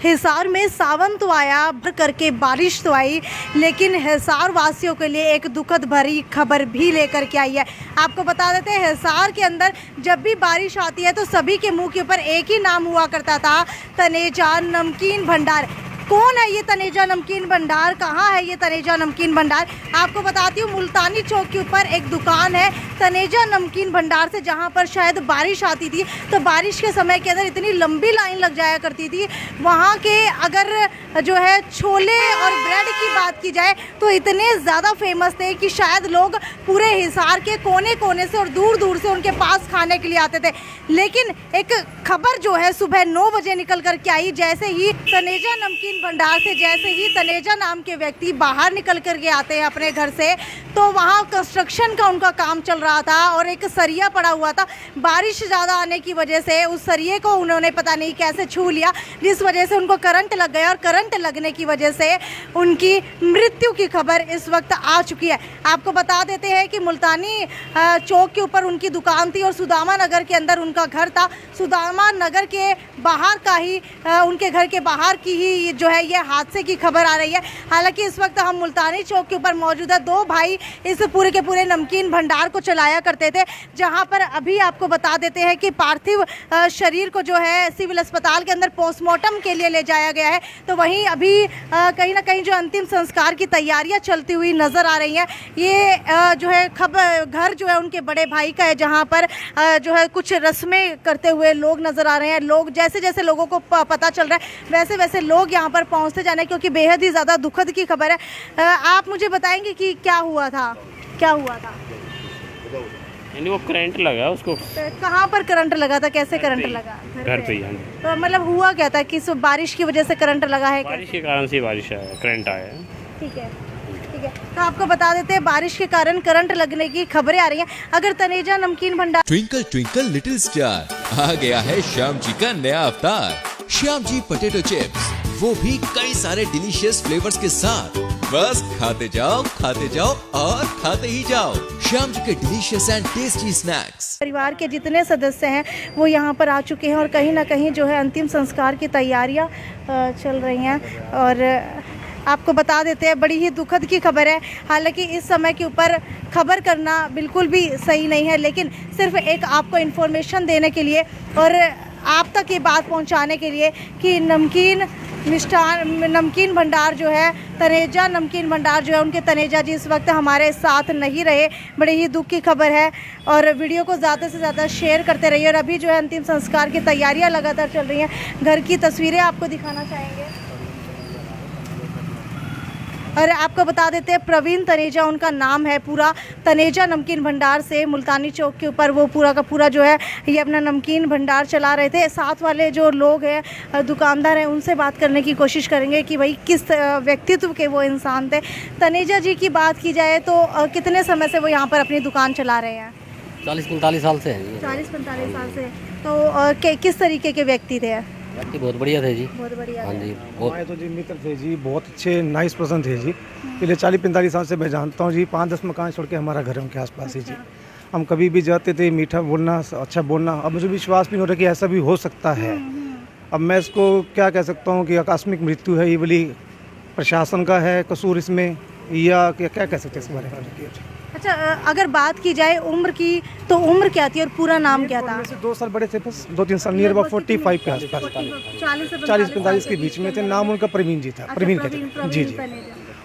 हिसार में सावन तो आया करके बारिश तो आई, लेकिन हिसार वासियों के लिए एक दुखद भरी खबर भी लेकर के आई है। आपको बता देते हैं, हिसार के अंदर जब भी बारिश आती है तो सभी के मुंह के ऊपर एक ही नाम हुआ करता था, तनेजा नमकीन भंडार। कौन है ये तनेजा नमकीन भंडार, कहाँ है ये तनेजा नमकीन भंडार? आपको बताती हूँ, मुल्तानी चौक के ऊपर एक दुकान है तनेजा नमकीन भंडार से, जहाँ पर शायद बारिश आती थी तो बारिश के समय के अंदर इतनी लंबी लाइन लग जाया करती थी। वहाँ के अगर जो है छोले और ब्रेड की बात की जाए तो इतने ज़्यादा फेमस थे कि शायद लोग पूरे हिसार के कोने कोने से और दूर दूर से उनके पास खाने के लिए आते थे। लेकिन एक खबर जो है सुबह 9 बजे निकल कर के आई, जैसे ही तनेजा नमकीन भंडार से जैसे ही तनेजा नाम के व्यक्ति बाहर निकल कर के आते हैं अपने घर से, तो वहाँ कंस्ट्रक्शन का उनका काम चल रहा था और एक सरिया पड़ा हुआ था। बारिश ज़्यादा आने की वजह से उस सरिये को उन्होंने पता नहीं कैसे छू लिया, जिस वजह से उनको करंट लग गया और करंट लगने की वजह से उनकी मृत्यु की खबर इस वक्त आ चुकी है। आपको बता देते हैं कि मुल्तानी चौक के ऊपर उनकी दुकान थी और सुदामा नगर के अंदर उनका घर था। सुदामा नगर के बाहर का ही उनके घर के बाहर की ही जो है ये हादसे की खबर आ रही है। हालांकि इस वक्त हम मुल्तानी चौक के ऊपर मौजूद है। 2 भाई इस पूरे के पूरे नमकीन भंडार को चलाया करते थे, जहां पर अभी आपको बता देते हैं कि पार्थिव शरीर को जो है सिविल अस्पताल के अंदर पोस्टमार्टम के लिए ले जाया गया है। तो वहीं अभी कहीं ना कहीं जो अंतिम संस्कार की तैयारियां चलती हुई नज़र आ रही हैं। ये जो है खबर घर जो है उनके बड़े भाई का है, जहाँ पर जो है कुछ रस्में करते हुए लोग नज़र आ रहे हैं। लोग जैसे जैसे लोगों को पता चल रहा है वैसे वैसे लोग यहाँ पर पहुँचते जाने, क्योंकि बेहद ही ज़्यादा दुखद की खबर है। आप मुझे बताएंगे कि क्या हुआ था, क्या हुआ था? यानी वो करंट लगा उसको। कहाँ पर करंट लगा था, कैसे करंट लगा? घर पे ही। हाँ, तो मतलब हुआ क्या था कि बारिश की वजह से करंट लगा है? बारिश के कारण से बारिश आया, करंट आया। ठीक है, ठीक है। तो आपको बता देते हैं, बारिश के कारण करंट लगने की खबरें आ रही हैं। अगर तनेजा नमकीन भंडार ट्विंकल ट्विंकल लिटिल स्टार, आ गया है श्याम जी का नया अवतार। श्याम जी पोटैटो चिप्स, वो भी कई सारे डिलीशियस फ्लेवर्स के साथ। बस खाते जाओ और खाते ही जाओ। श्याम जी के डिलीशियस एंड टेस्टी स्नैक्स। परिवार के जितने सदस्य हैं वो यहाँ पर आ चुके हैं और कहीं ना कहीं जो है अंतिम संस्कार की तैयारियाँ चल रही हैं। और आपको बता देते हैं, बड़ी ही दुखद की खबर है। हालांकि इस समय के ऊपर खबर करना बिल्कुल भी सही नहीं है, लेकिन सिर्फ एक आपको इन्फॉर्मेशन देने के लिए और आप तक ये बात पहुंचाने के लिए कि नमकीन भंडार जो है, तनेजा नमकीन भंडार जो है, उनके तनेजा जी इस वक्त हमारे साथ नहीं रहे। बड़ी ही दुख की खबर है और वीडियो को ज़्यादा से ज़्यादा शेयर करते रहिए। और अभी जो है अंतिम संस्कार की तैयारियां लगातार चल रही हैं। घर की तस्वीरें आपको दिखाना चाहेंगे और आपको बता देते हैं, प्रवीण तनेजा उनका नाम है पूरा। तनेजा नमकीन भंडार से मुल्तानी चौक के ऊपर वो पूरा का पूरा जो है ये अपना नमकीन भंडार चला रहे थे। साथ वाले जो लोग हैं, दुकानदार हैं, उनसे बात करने की कोशिश करेंगे कि भाई किस व्यक्तित्व के वो इंसान थे। तनेजा जी की बात की जाए तो कितने समय से वो यहाँ पर अपनी दुकान चला रहे हैं? 40-45 साल से है। 40-45 साल से। तो किस तरीके के व्यक्ति थे? बहुत बढ़िया थे जी, बहुत बढ़िया। हाँ जी, हमारे तो जी मित्र थे जी, बहुत अच्छे नाइस पर्सन थे जी। पिछले 40-45 साल से मैं जानता हूँ जी। 5-10 मकान छोड़ के हमारा घर उनके आसपास ही जी। हम कभी भी जाते थे, मीठा बोलना, अच्छा बोलना। अब मुझे विश्वास भी नहीं हो रहा कि ऐसा भी हो सकता है। अब मैं इसको क्या कह सकता हूँ कि आकस्मिक मृत्यु है, ये बोली प्रशासन का है कसूर इसमें, या क्या कह सकते हैं इस बारे में? अच्छा, अगर बात की जाए उम्र की तो उम्र क्या थी और पूरा नाम क्या था? 2 साल बड़े थे, बस 2-3 साल, नियर अबाउट 45 के आसपास, 40-45 के बीच में थे। नाम उनका प्रवीण जी था। प्रवीण कहते जी जी।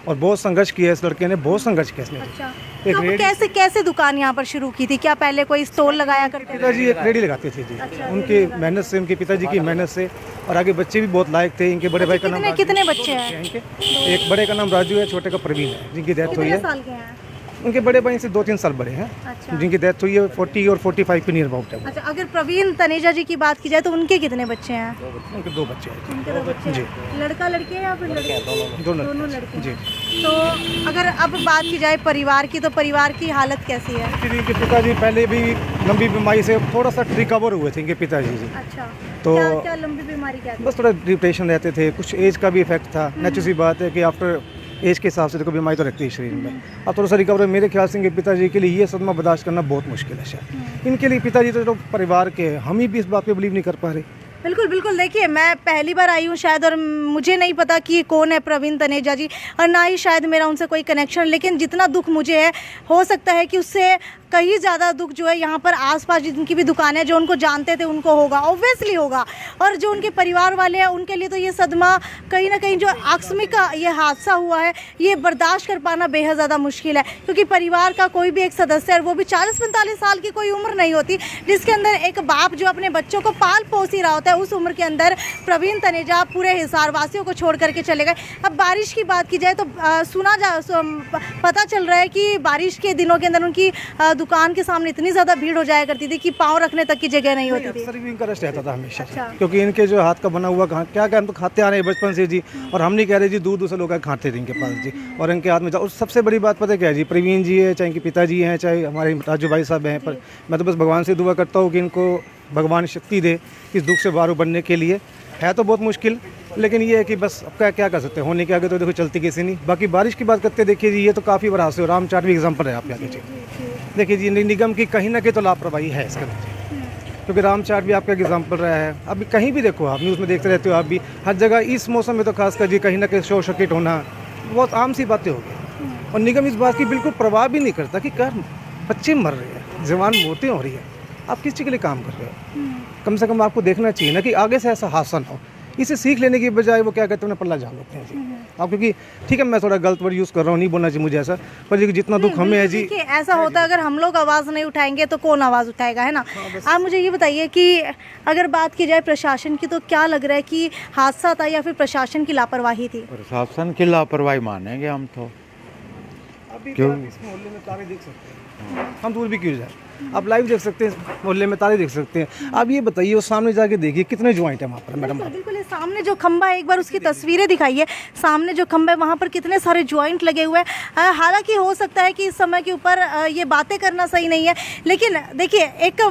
और बहुत संघर्ष किया इस लड़के ने, बहुत संघर्ष किया इसने। अच्छा, तो कैसे दुकान यहाँ पर शुरू की थी? क्या पहले कोई स्टॉल लगाया करते थे? पिताजी एक रेडी लगाते थे जी। उनके मेहनत से, उनके पिताजी की मेहनत से, और आगे बच्चे भी बहुत लायक थे। इनके बड़े भाई का नाम कितने बच्चे हैं इनके? एक बड़े का नाम राजू है, छोटे का प्रवीण है, जिनकी डेथ हुई है। साल के हैं? उनके बड़े भाई से 2-3 साल बड़े हैं। अच्छा। जिनकी डेथ हुई है 40 और 45 के नियर अबाउट है। अच्छा, अगर प्रवीण तनेजा जी की बात की जाए तो उनके कितने बच्चे हैं? उनके 2 बच्चे हैं। उनके 2 बच्चे जी। लड़का लड़की है या फिर लड़के? दोनों लड़के जी। तो अगर अब बात की जाए परिवार की, तो परिवार की हालत कैसी है? इनके पिताजी पहले भी लंबी बीमारी से थोड़ा सा रिकवर हुए थे, इनके पिताजी जी। अच्छा, तो क्या लंबी बीमारी क्या थी? बस थोड़ा डिप्रेशन रहते थे, कुछ एज का भी इफेक्ट था। नेचुरल सी बात है कि आफ्टर एज के हिसाब से देखो बीमारी तो रखती है शरीर में। अब थोड़ा सा रिकवर है। मेरे ख्याल से इनके पिताजी के लिए ये सदमा बर्दाश्त करना बहुत मुश्किल है शायद। इनके लिए पिताजी तो परिवार के, हम ही भी इस बात पे बिलीव नहीं कर पा रहे बिल्कुल बिल्कुल। देखिए, मैं पहली बार आई हूँ शायद, और मुझे नहीं पता कि कौन है प्रवीण तनेजा जी, और ना ही शायद मेरा उनसे कोई कनेक्शन, लेकिन जितना दुख मुझे है, हो सकता है कि उससे कहीं ज़्यादा दुख जो है यहाँ पर आसपास जिनकी भी दुकानें जो उनको जानते थे उनको होगा, ऑब्वियसली होगा। और जो उनके परिवार वाले हैं उनके लिए तो ये सदमा कहीं ना कहीं, जो आकस्मिक का ये हादसा हुआ है, ये बर्दाश्त कर पाना बेहद ज़्यादा मुश्किल है, क्योंकि परिवार का कोई भी एक सदस्य है, वो भी 40-45 साल की कोई उम्र नहीं होती, जिसके अंदर एक बाप जो अपने बच्चों को पाल पोस ही रहा होता है, उस उम्र के अंदर प्रवीण तनेजा पूरे हिसार वासियों को छोड़ करके चले गए। अब बारिश की बात की जाए तो पता चल रहा है कि बारिश के दिनों के अंदर उनकी दुकान के सामने इतनी ज़्यादा भीड़ हो जाया करती थी कि पाँव रखने तक की जगह नहीं होती थी। अक्सर भी इनका रश रहता था हमेशा। अच्छा। क्योंकि इनके जो हाथ का बना हुआ क्या हम तो खाते आ रहे हैं बचपन से जी, और हम नहीं कह रहे जी, दूर दूर से लोग खाते थे इनके पास जी, और इनके हाथ में और सबसे बड़ी बात पता क्या है जी, प्रवीण जी है, चाहे इनके पिताजी हैं, चाहे हमारे राजू भाई साहब हैं, पर मैं तो बस भगवान से दुआ करता हूँ कि इनको भगवान शक्ति दे इस दुख से बाहर बनने के लिए। है तो बहुत मुश्किल, लेकिन ये है कि बस अब क्या कर सकते हैं, होने के आगे तो देखो चलती किसी नहीं। बाकी बारिश की बात करते देखिए जी, ये तो काफ़ी बड़ा हादसा, राम चाट भी एग्जाम्पल है आप आगे जी। देखिए जी, निगम की कहीं ना कहीं तो लापरवाही है इसके अंदर, क्योंकि राम चाट भी आपका एग्जाम्पल रहा है। अभी कहीं भी देखो, आप न्यूज़ में देखते रहते हो, आप भी हर जगह इस मौसम में तो खासकर जी कहीं ना कहीं शोर शकीट होना बहुत आम सी बातें हो गई, और निगम इस बात की बिल्कुल परवाह भी नहीं करता कि कर बच्चे मर रहे हैं, जवान मौतें हो रही है, आप किस चीज़ के लिए काम कर रहे हो? कम से कम आपको देखना चाहिए ना कि आगे से ऐसा हादसा ना हो। इसे सीख लेने की बजाय वो क्या कहते हैं, पल्ला झाड़ लेते हैं जी। आप क्योंकि ठीक है, मैं थोड़ा गलत वर्ड यूज़ कर रहा हूँ, नहीं बोलना चाहिए मुझे ऐसा, पर जितना दुख हमें है जी, ऐसा होता है, अगर हम लोग आवाज़ नहीं उठाएंगे तो कौन आवाज़ उठाएगा, है ना। आप मुझे ये बताइए कि अगर बात की जाए प्रशासन की, तो क्या लग रहा है कि हादसा था या फिर प्रशासन की लापरवाही थी? प्रशासन की लापरवाही मानेंगे हम तो। क्यों इस मोहल्ले में तारे देख सकते हैं, हम दूर भी क्यों जाए, आप लाइव देख सकते हैं, मोहल्ले में तारे देख सकते हैं। आप ये बताइए, वो सामने जाके देखिए कितने ज्वाइंट है वहाँ पर मैडम। बिल्कुल, ये सामने जो खंबा है, एक बार उसकी तस्वीरें दिखाइए, सामने जो खंबा है वहाँ पर कितने सारे ज्वाइंट लगे हुए हैं। हालांकि हो सकता है कि इस समय के ऊपर ये बातें करना सही नहीं है, लेकिन देखिए, एक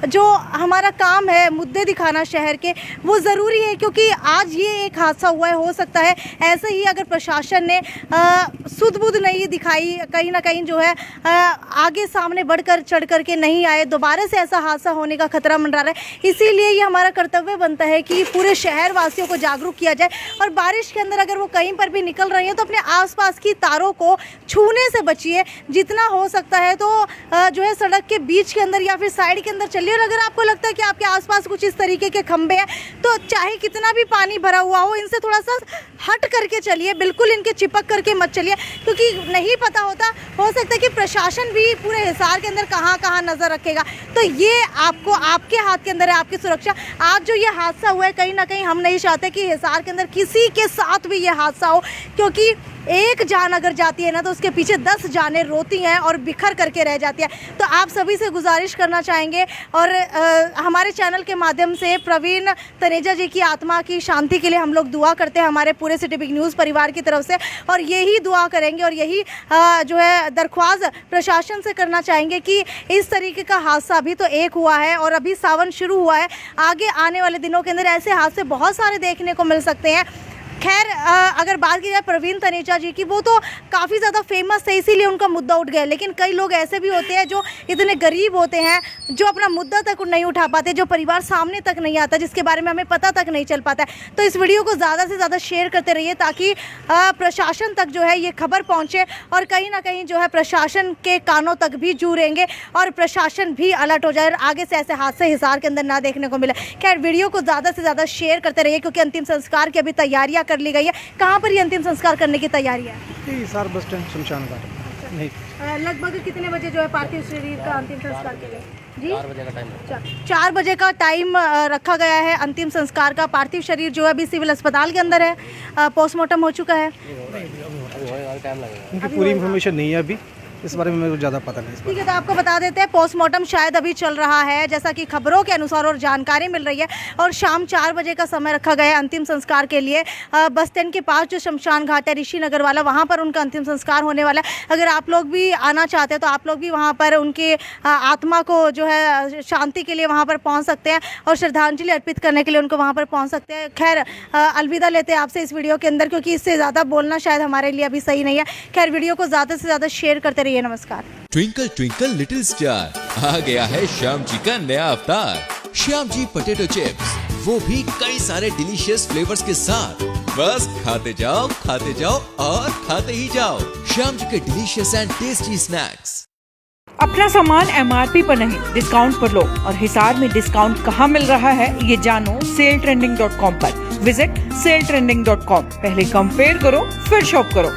जो हमारा काम है मुद्दे दिखाना शहर के, वो ज़रूरी है, क्योंकि आज ये एक हादसा हुआ है। हो सकता है ऐसे ही अगर प्रशासन ने सुध बुध नहीं दिखाई, कहीं ना कहीं जो है आगे सामने बढ़कर चढ़ करके नहीं आए, दोबारा से ऐसा हादसा होने का खतरा मंडरा रहा है। इसीलिए ये हमारा कर्तव्य बनता है कि पूरे शहर वासियों को जागरूक किया जाए, और बारिश के अंदर अगर वो कहीं पर भी निकल रही हैं तो अपने आसपास की तारों को छूने से बचिए, जितना हो सकता है तो जो है सड़क के बीच के अंदर या फिर साइड के अंदर चलिए। और अगर आपको लगता है कि आपके आसपास कुछ इस तरीके के खंबे हैं, तो चाहे कितना भी पानी भरा हुआ हो, इनसे थोड़ा सा हट करके चलिए, बिल्कुल इनके चिपक करके मत चलिए, क्योंकि नहीं पता होता, हो सकता है कि प्रशासन भी पूरे हिसार के अंदर कहाँ कहाँ नज़र रखेगा। तो ये आपको, आपके हाथ के अंदर है, आपकी सुरक्षा। आज जो ये हादसा हुआ है, कहीं ना कहीं हम नहीं चाहते कि हिसार के अंदर किसी के साथ भी ये हादसा हो, क्योंकि एक जान अगर जाती है ना, तो उसके पीछे 10 जानें रोती हैं और बिखर करके रह जाती है। तो आप सभी से गुजारिश करना चाहेंगे, और हमारे चैनल के माध्यम से प्रवीण तनेजा जी की आत्मा की शांति के लिए हम लोग दुआ करते हैं, हमारे पूरे सिटी बिग न्यूज़ परिवार की तरफ से, और यही दुआ करेंगे, और यही जो है दरख्वास्त प्रशासन से करना चाहेंगे कि इस तरीके का हादसा अभी तो एक हुआ है, और अभी सावन शुरू हुआ है, आगे आने वाले दिनों के अंदर ऐसे हादसे बहुत सारे देखने को मिल सकते हैं। खैर, अगर बात की जाए प्रवीण तनेजा जी की, वो तो काफ़ी ज़्यादा फेमस थे, इसीलिए उनका मुद्दा उठ गया, लेकिन कई लोग ऐसे भी होते हैं जो इतने गरीब होते हैं, जो अपना मुद्दा तक नहीं उठा पाते, जो परिवार सामने तक नहीं आता, जिसके बारे में हमें पता तक नहीं चल पाता है। तो इस वीडियो को ज़्यादा से ज़्यादा शेयर करते रहिए, ताकि प्रशासन तक जो है ये खबर पहुँचे, और कहीं ना कहीं जो है प्रशासन के कानों तक भी जूरेंगे, और प्रशासन भी अलर्ट हो जाए, और आगे से ऐसे हादसे हिसार के अंदर ना देखने को मिले। खैर, वीडियो को ज़्यादा से ज़्यादा शेयर करते रहिए, क्योंकि अंतिम संस्कार की अभी तैयारियाँ कर ली गई है। कहाँ पर ये अंतिम संस्कार करने की तैयारी है? हिसार बस स्टैंड शमशान घाट। नहीं, लगभग कितने बजे जो है पार्थिव शरीर का अंतिम संस्कार के लिए? जी, 4 बजे का टाइम 4 बजे का टाइम रखा गया है अंतिम संस्कार का। पार्थिव शरीर जो है अभी सिविल अस्पताल के अंदर है, पोस्टमार्टम हो चुका है। टाइम लगेगा। उनकी पूरी इन्फॉर्मेशन नहीं है अभी, इस बारे में मेरे को ज़्यादा पता नहीं। ठीक है, तो आपको बता देते हैं, पोस्टमार्टम शायद अभी चल रहा है, जैसा कि खबरों के अनुसार और जानकारी मिल रही है, और शाम 4 बजे का समय रखा गया है अंतिम संस्कार के लिए। बस स्टैंड के पास जो शमशान घाट है ऋषि नगर वाला, वहाँ पर उनका अंतिम संस्कार होने वाला है। अगर आप लोग भी आना चाहते हैं तो आप लोग भी वहाँ पर उनकी आत्मा को जो है शांति के लिए वहाँ पर पहुँच सकते हैं, और श्रद्धांजलि अर्पित करने के लिए उनको वहाँ पर पहुँच सकते हैं। खैर, अलविदा लेते हैं आपसे इस वीडियो के अंदर, क्योंकि इससे ज़्यादा बोलना शायद हमारे लिए अभी सही नहीं है। खैर, वीडियो को ज़्यादा से ज़्यादा शेयर करते रहिए। नमस्कार। ट्विंकल ट्विंकल लिटिल स्टार, आ गया है श्याम जी का नया अवतार। श्याम जी पोटैटो चिप्स, वो भी कई सारे डिलीशियस फ्लेवर्स के साथ। बस खाते जाओ और खाते ही जाओ। श्याम जी के डिलीशियस एंड टेस्टी स्नैक्स। अपना सामान MRP पर नहीं, डिस्काउंट पर लो। और हिसार में डिस्काउंट कहाँ मिल रहा है ये जानो saletrending.com पर। Visit saletrending.com। पहले कंपेयर करो फिर शॉप करो।